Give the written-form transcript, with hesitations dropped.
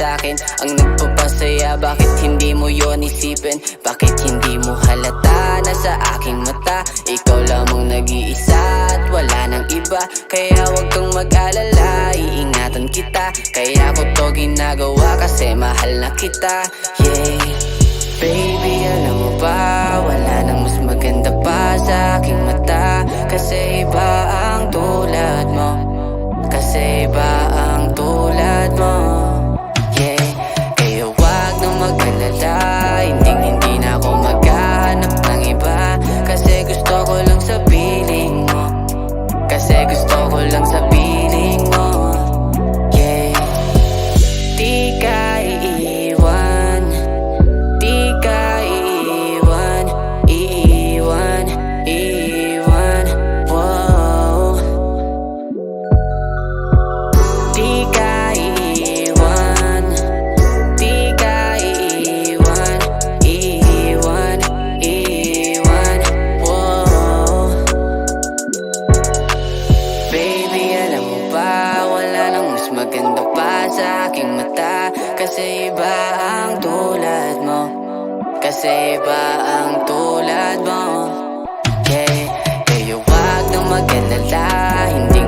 sa'kin ang nagpapasaya. Bakit hindi mo yon isipin? Bakit hindi mo halata na sa aking mata ikaw lamang nag-iisa at wala nang iba? Kaya wag kang mag-alala, iingatan kita. Kaya ko to ginagawa kasi mahal na kita. Yeah. Baby, alam mo ba, wala nang mas maganda pa sa aking mata. Kasi iba ang tulad mo, kasi iba ang tulad mo. Yeah, kaya wag nang mag-alala, hindi na ako maghahanap ng iba. Kasi gusto ko lang sa piling mo, kasi gusto ko lang sa piling mo. Yeah, di ka iiwan, di ka iiwan, iiwan, iiwan. Wow, di ka iiwan, di ka iiwan, iiwan, iiwan. Wow. Baby, alam mo ba, wala nang mas maganda pa sa aking mata. Kasi iba ang tulad mo, kasi iba ang tulad mo. Yeah, kaya wag nang mag-alala, hindi